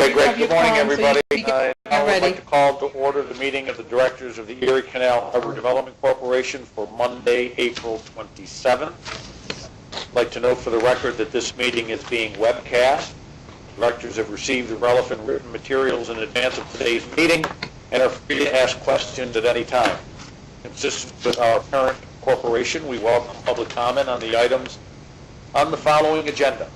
Okay, great. Good morning, everybody. I would like to call to order the meeting of the directors of the Erie Canal Harbor Development Corporation for Monday, April 27th. I'd like to note for the record that this meeting is being webcast. Directors have received the relevant written materials in advance of today's meeting and are free to ask questions at any time. Consistent with our parent corporation, we welcome public comment on the items on the following agenda.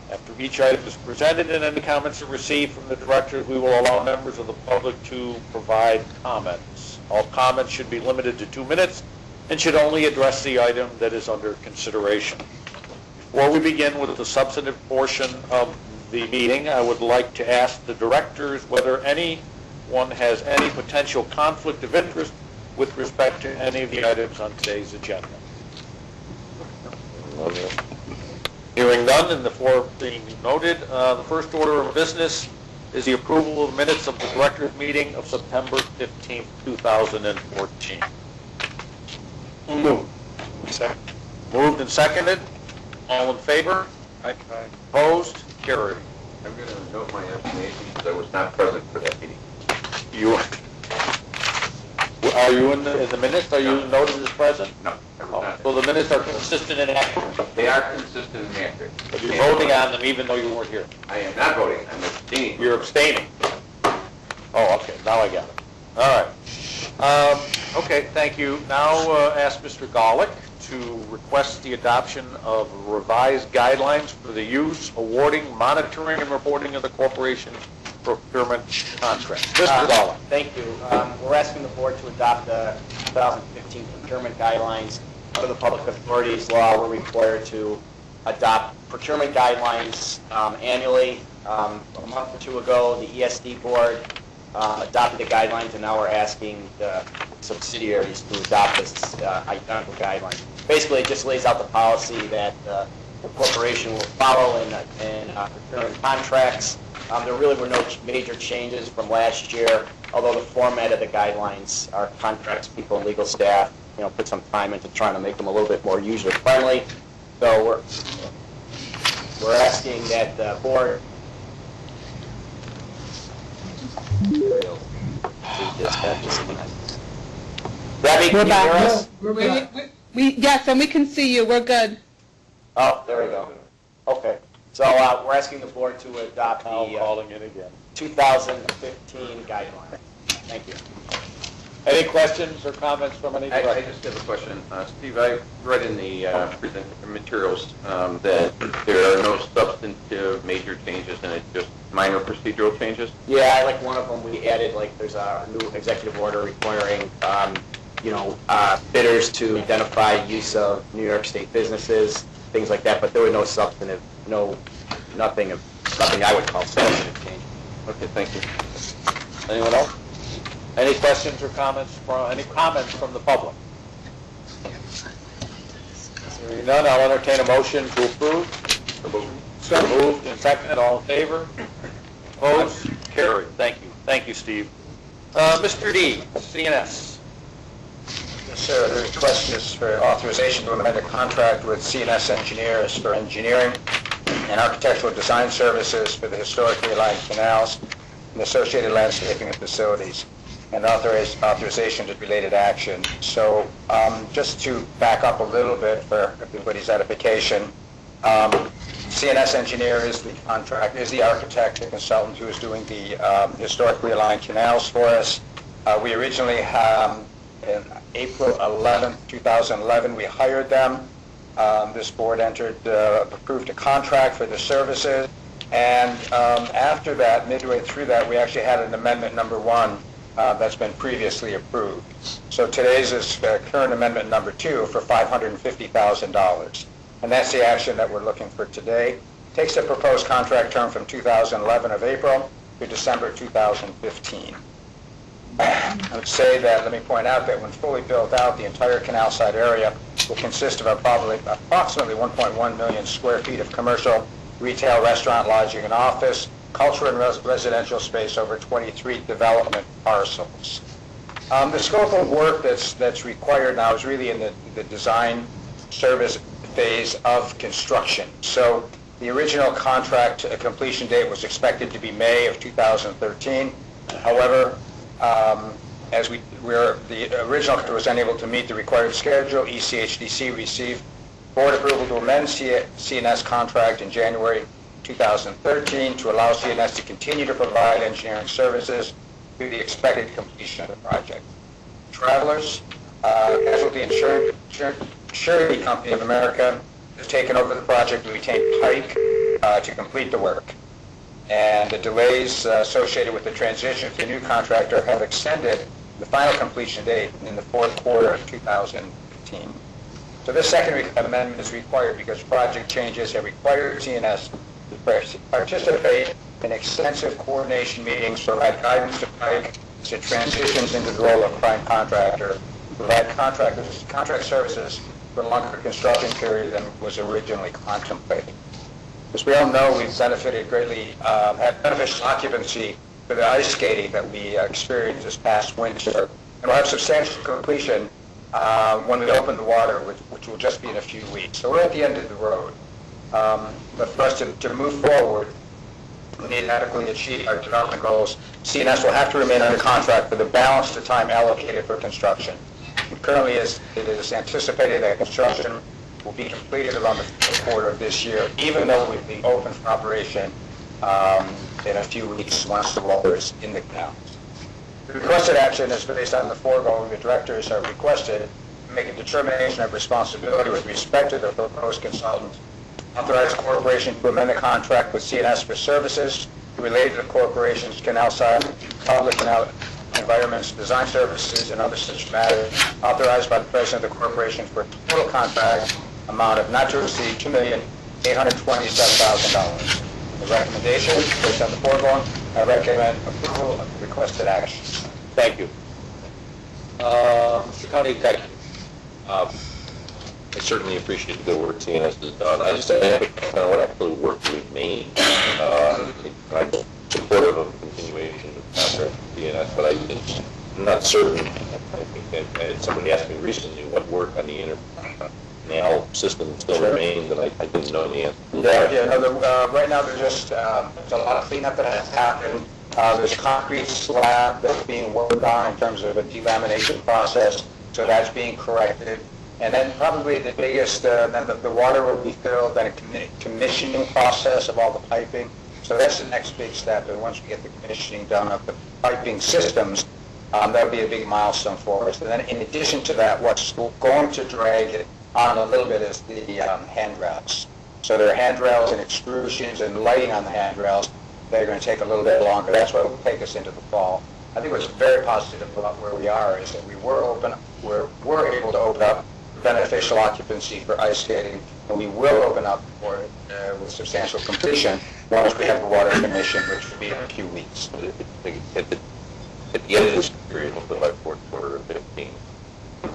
After each item is presented and any comments are received from the directors, we will allow members of the public to provide comments. All comments should be limited to 2 minutes and should only address the item that is under consideration. Before we begin with the substantive portion of the meeting, I would like to ask the directors whether anyone has any potential conflict of interest with respect to any of the items on today's agenda. Hearing none, and the floor being noted, the first order of business is the approval of minutes of the directors' meeting of September 15th, 2014. Moved. Second. Moved and seconded. All in favor? Aye. Opposed? Carried. I'm going to note my abstention because I was not present for that meeting. Are you in the minutes? Are you noted as present? No. So the minutes are consistent and accurate. They are consistent and accurate. But you're voting on them even though you weren't here. I am not voting. I'm abstaining. You're abstaining. Oh, okay. Now I got it. All right. Okay. Thank you. Now ask Mr. Golick to request the adoption of revised guidelines for the use, awarding, monitoring, and reporting of the corporation's procurement contracts. Mr. Golick. Thank you. We're asking the board to adopt the 2015 procurement guidelines. Under the Public Authorities Law, we're required to adopt procurement guidelines annually. A month or two ago, the ESD board adopted the guidelines, and now we're asking the subsidiaries to adopt this identical guidelines. Basically, it just lays out the policy that the corporation will follow in procurement contracts. There really were no major changes from last year, although the format of the guidelines, our contracts people and legal staff, put some time into trying to make them a little bit more user-friendly. So we're asking that the board. Debbie, can you hear us? Yes, and we can see you. We're good. Oh, there we go. Okay. So we're asking the board to adopt the 2015 guidelines. Thank you. Any questions or comments from any director? I just have a question. Steve, I read in the materials that there are no substantive major changes and it's just minor procedural changes. Yeah, like one of them we added, there's a new executive order requiring, bidders to identify use of New York State businesses, things like that, but there were no substantive, nothing I would call substantive change. Okay, thank you. Anyone else? Any questions or comments from the public? Hearing none, I'll entertain a motion to approve. So moved and seconded. All in favor? Opposed? Carried. Thank you. Thank you, Steve. Mr. D, CNS. Yes, sir. The request is for authorization to amend a contract with CNS Engineers for engineering and architectural design services for the historically aligned canals and associated landscaping and facilities, and authorization to related action. So just to back up a little bit for everybody's edification, CNS Engineer is the architect, the consultant who is doing the historically aligned canals for us. We originally, in April 11th, 2011, we hired them. This board approved a contract for the services, and after that, midway through that, we actually had an amendment number 1 that's been previously approved. So today's is current amendment number 2 for $550,000. And that's the action that we're looking for today. Takes the proposed contract term from 2011 of April to December 2015. I would say that, let me point out that when fully built out, the entire canal side area will consist of approximately 1.1 million square feet of commercial, retail, restaurant, lodging, and office, cultural and residential space over 23 development parcels. The scope of work that's required now is really in the design service phase of construction. So The original contract completion date was expected to be May of 2013. However, as the original contract was unable to meet the required schedule, ECHDC received board approval to amend CNS contract in January 2013 to allow CNS to continue to provide engineering services through the expected completion of the project. Travelers, Casualty Insurance Surety Company of America has taken over the project to retain Pike to complete the work. And the delays associated with the transition to the new contractor have extended the final completion date in the fourth quarter of 2015. So this second amendment is required because project changes have required CNS to participate in extensive coordination meetings, provide guidance to Pike as it transitions into the role of prime contractor, provide contract services for a longer construction period than was originally contemplated. As we all know, we've benefited greatly, had beneficial occupancy for the ice skating that we experienced this past winter. And we'll have substantial completion when we open the water, which will just be in a few weeks. So we're at the end of the road. But for us to move forward, we need to adequately achieve our development goals. CNS will have to remain under contract for the balance of the time allocated for construction. Currently, it is anticipated that construction will be completed around the fourth quarter of this year, even though we'll be open for operation in a few weeks once the water is in the canal. The requested action is based on the foregoing. The directors are requested to make a determination of responsibility with respect to the proposed consultant, authorize the corporation to amend the contract with CNS for services related to the corporation's canal side, public canal environments, design services, and other such matters, authorized by the president of the corporation for a total contract amount of not to exceed $2,827,000. The recommendation, based on the foregoing, I recommend approval of the requested action. Thank you. Mr. County Executive. I certainly appreciate the good work CNS has done. I just have a question on what actually work remains. I'm supportive of continuation of contract with CNS, but I'm not certain. I think that somebody asked me recently what work on the canal system still remains, and I didn't know the answer. Right now there's a lot of cleanup that has happened. There's a concrete slab that's being worked on in terms of a delamination process, so that's being corrected. And then probably the biggest, then the water will be filled, then a commissioning process of all the piping. So that's the next big step, and once we get the commissioning done of the piping systems, that'll be a big milestone for us. And then in addition to that, what's going to drag it on a little bit is the handrails. So there are handrails and extrusions and lighting on the handrails that are going to take a little bit longer. That's what will take us into the fall. I think what's very positive about where we are is that we're able to open up beneficial occupancy for ice skating, and we will open up for it with substantial completion once we have the water commission, which will be in a few weeks. At the end of this period, hopefully by fourth quarter of 15,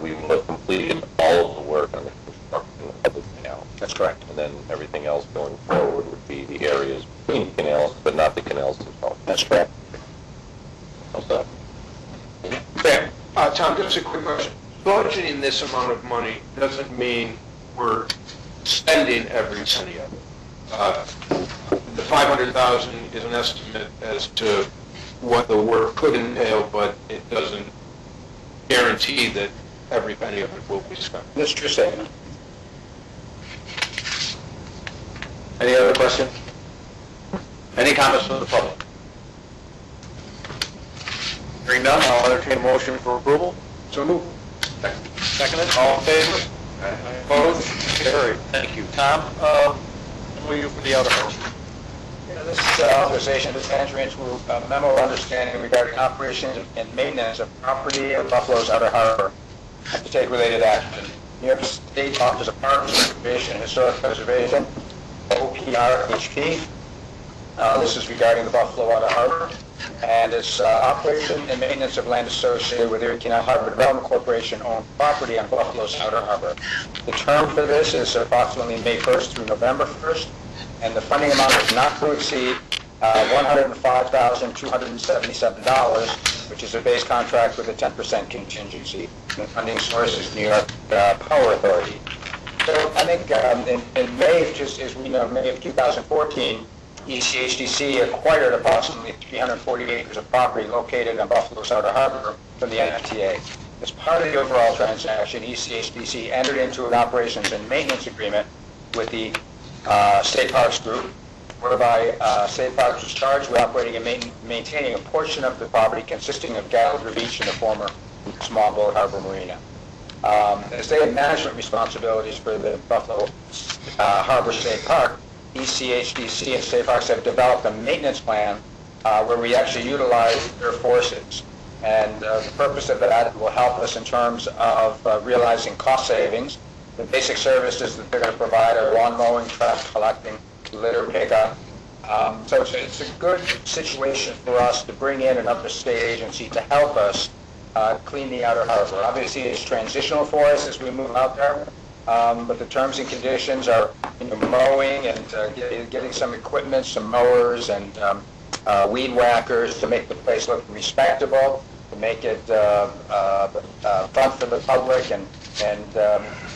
we will have completed all of the work on the construction of the canal. That's correct. And then everything else going forward would be the areas between canals, but not the canals themselves. That's correct. How's that? Tom, just a quick question. Budgeting this amount of money doesn't mean we're spending every penny of it. The $500,000 is an estimate as to what the work could entail, but it doesn't guarantee that every penny of it will be spent. That's a true statement. Any other question? Any comments from the public? Hearing none, I'll entertain a motion for approval. So move. Seconded, all in favor? Opposed? Carried. Thank you. Tom, will you for the outer harbor? This authorization to enter into a memo of understanding regarding operations and maintenance of property at Buffalo's Outer Harbor and to take related action. New York State Office of Parks, Recreation, and Historic Preservation, OPRHP. This is regarding the Buffalo Outer Harbor and its operation and maintenance of land associated with Erie Canal Harbor Development Corporation owned property on Buffalo's Outer Harbor. The term for this is approximately May 1st through November 1st, and the funding amount is not to exceed $105,277, which is a base contract with a 10% contingency. The funding source is New York Power Authority. So I think in May, just as we know, May of 2014, ECHDC acquired approximately 340 acres of property located on Buffalo's Outer Harbor from the NFTA. As part of the overall transaction, ECHDC entered into an operations and maintenance agreement with the State Parks Group, whereby State Parks was charged with operating and maintaining a portion of the property consisting of Gallagher Beach and the former Small Boat Harbor Marina. As they have management responsibilities for the Buffalo Harbor State Park, ECHDC and State Parks have developed a maintenance plan where we actually utilize their forces. And the purpose of that will help us in terms of realizing cost savings. The basic services that they're going to provide are lawn mowing, trash collecting, litter pickup. So it's a good situation for us to bring in another state agency to help us clean the outer harbor. Obviously, it's transitional for us as we move out there, but the terms and conditions are mowing and getting some equipment, some mowers and weed whackers to make the place look respectable, to make it fun for the public, and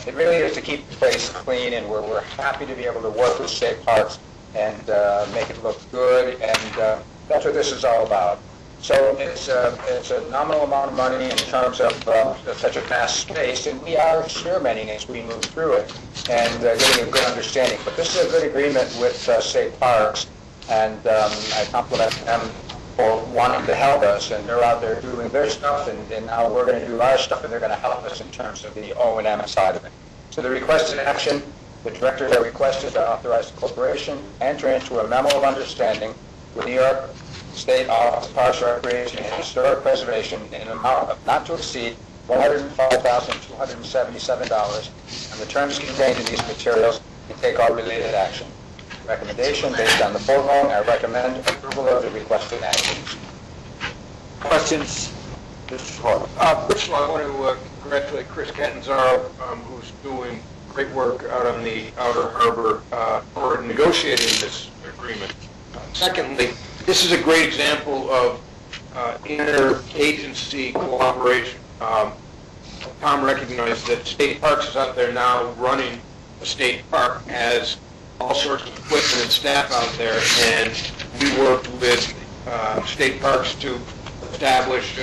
it really is to keep the place clean, and we're happy to be able to work with state parks and make it look good, and that's what this is all about. So it's a nominal amount of money in terms of such a vast space, and we are experimenting as we move through it and getting a good understanding. But this is a good agreement with state parks, and I compliment them for wanting to help us, and they're out there doing their stuff, and now we're going to do our stuff, and they're going to help us in terms of the O&M side of it. So the requested action, the directors are requested to authorize the corporation enter into a memo of understanding with New York State Office of Parks, Recreation, and Historic Preservation in an amount of not to exceed $105,277, and the terms contained in these materials, and take all related action. Recommendation based on the foregoing, I recommend approval of the requested actions. Questions? Mr. Hart. First of all, I want to congratulate Chris Catanzaro, who's doing great work out on the Outer Harbor for negotiating this agreement. Secondly, this is a great example of interagency cooperation. Tom recognized that State Parks is out there now running a state park, has all sorts of equipment and staff out there, and we worked with State Parks to establish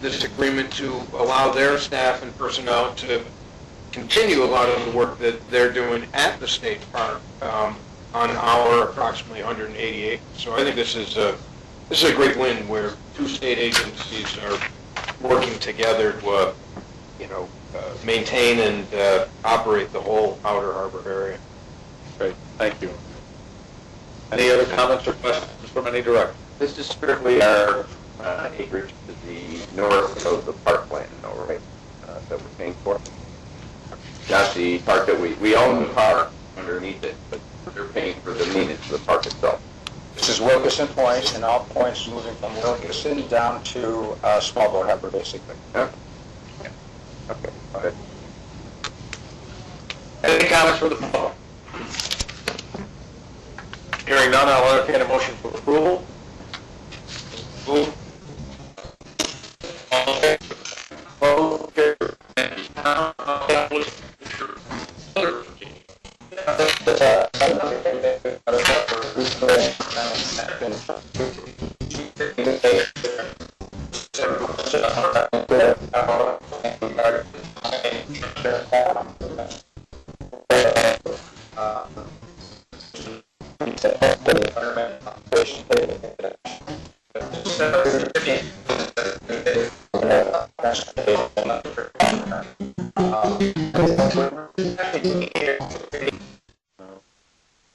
this agreement to allow their staff and personnel to continue a lot of the work that they're doing at the state park on our approximately 180 acres. So I think this is a great win where two state agencies are working together to maintain and operate the whole Outer Harbor area. Great, thank you. Any other comments or questions from any director? This is strictly our acreage to the north of the parkland, right, that we're paying for. Not the park that we own the park underneath it, but they're paying for the maintenance of the park itself. This is Wilkerson Point, and all points moving from Wilkerson down to Small Boat Harbor, basically. Yeah. Okay. All right. Any comments from the public? Hearing none, I'll entertain a motion for approval. Move. Okay.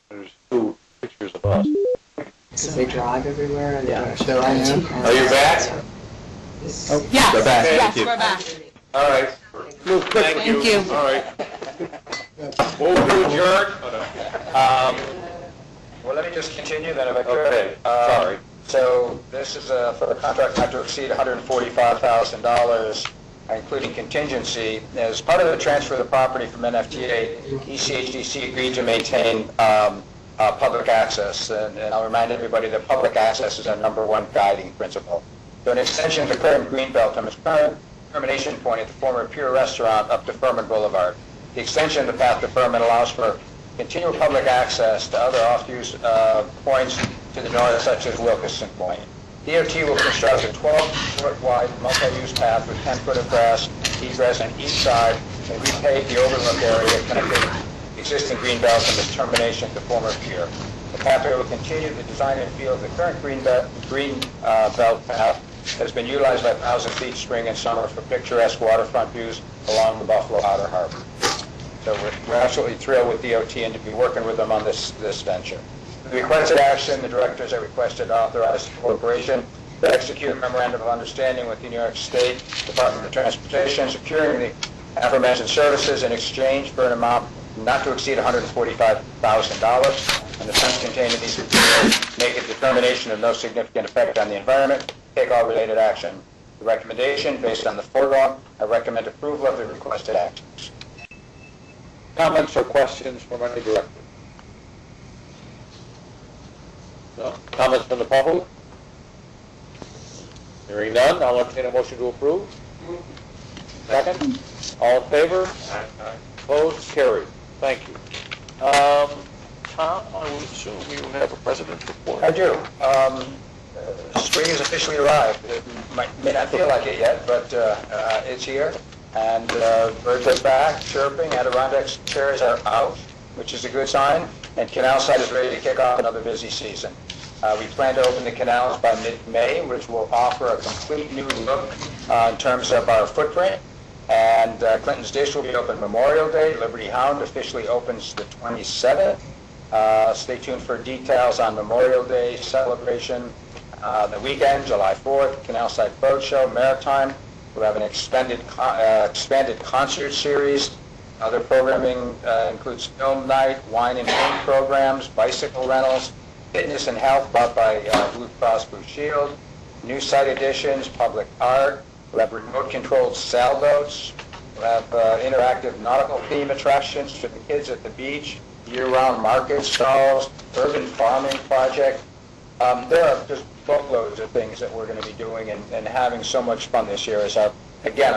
There's two pictures of us. Because they drive everywhere and they're so I know. Are you back? Yes, They're back. yes, Thank you. we're back. All right. Move quickly. Thank you. All right. Move to adjourn. Well, let me just continue then if I could. Okay, sorry. So this is for a contract not to exceed $145,000, including contingency. As part of the transfer of the property from NFTA, ECHDC agreed to maintain public access. And I'll remind everybody that public access is our #1 guiding principle. So an extension of the current greenbelt from its current termination point at the former Pier Restaurant up to Furman Boulevard. The extension of the path deferment allows for continual public access to other off-use points to the north, such as Wilkinson Point. DOT will construct a 12-foot wide multi-use path with 10 foot of grass, egress on each side, and repave the overlook area connecting existing green belt from its termination to former pier. The pathway will continue the design and feel of the current green belt path that has been utilized by thousands each spring and summer for picturesque waterfront views along the Buffalo Outer Harbor. So we're absolutely thrilled with DOT and to be working with them on this venture. The requested action, the directors have requested to authorize the corporation to execute a memorandum of understanding with the New York State Department of Transportation, securing the aforementioned services in exchange for an amount not to exceed $145,000. And the terms contained in these materials make a determination of no significant effect on the environment, take all related action. The recommendation, based on the foregoing, I recommend approval of the requested actions. Comments or questions from any director? No? Comments from the public? Hearing none, I'll entertain a motion to approve. Second? All in favor? Opposed? Carried. Thank you. Tom, I would assume you have a president's report. I do. Spring has officially arrived. It may not feel like it yet, but it's here. And birds are back, chirping, Adirondack cherries are out, which is a good sign, and Canal Side is ready to kick off another busy season. We plan to open the canals by mid-May, which will offer a complete new look in terms of our footprint. And Clinton's Dish will be open Memorial Day. Liberty Hound officially opens the 27th. Stay tuned for details on Memorial Day celebration. The weekend, July 4th, Canal Side Boat Show, Maritime. We'll have an expanded concert series. Other programming includes film night, wine and paint programs, bicycle rentals, fitness and health brought by Blue Cross Blue Shield, new site additions, public art. We'll have remote-controlled sailboats. We'll have interactive nautical theme attractions for the kids at the beach, year-round market stalls, urban farming project. There are just boatloads of things that we're going to be doing and having so much fun this year as our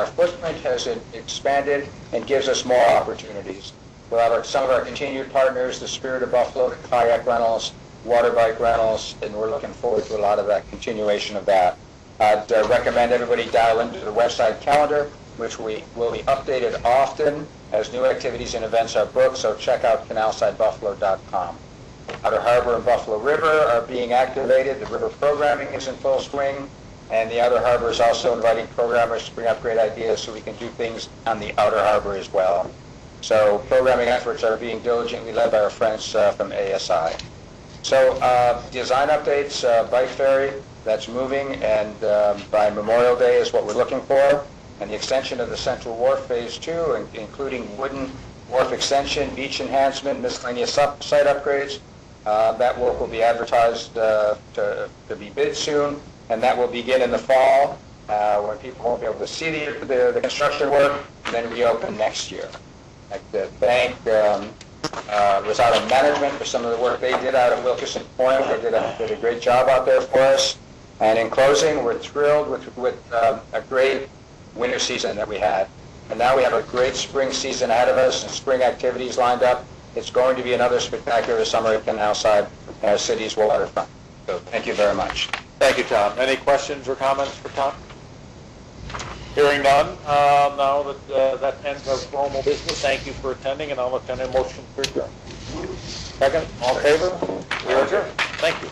footprint has expanded and gives us more opportunities. We'll have some of our continued partners, the Spirit of Buffalo, the kayak rentals, water bike rentals, and we're looking forward to a lot of that continuation of that. I'd recommend everybody dial into the website calendar, which will be updated often as new activities and events are booked, so check out canalsidebuffalo.com. Outer Harbor and Buffalo River are being activated. The river programming is in full swing, and the Outer Harbor is also inviting programmers to bring up great ideas so we can do things on the Outer Harbor as well. So programming efforts are being diligently led by our friends from ASI. So design updates, bike ferry, that's moving, and by Memorial Day is what we're looking for. And the extension of the Central Wharf Phase 2, including wooden wharf extension, beach enhancement, miscellaneous site upgrades. That work will be advertised to be bid soon, and that will begin in the fall when people won't be able to see the construction work, and then reopen next year. Like the bank was out of management for some of the work they did out at Wilkinson Point. They did a great job out there for us. And in closing, we're thrilled with a great winter season that we had. And now we have a great spring season ahead of us and spring activities lined up. It's going to be another spectacular summer at Canal Side and our city's waterfront. So thank you very much. Thank you, Tom. Any questions or comments for Tom? Hearing none, now that that ends our formal business, thank you for attending, and I'll entertain a motion for adjournment. Second, all in favor? We are adjourned. Thank you.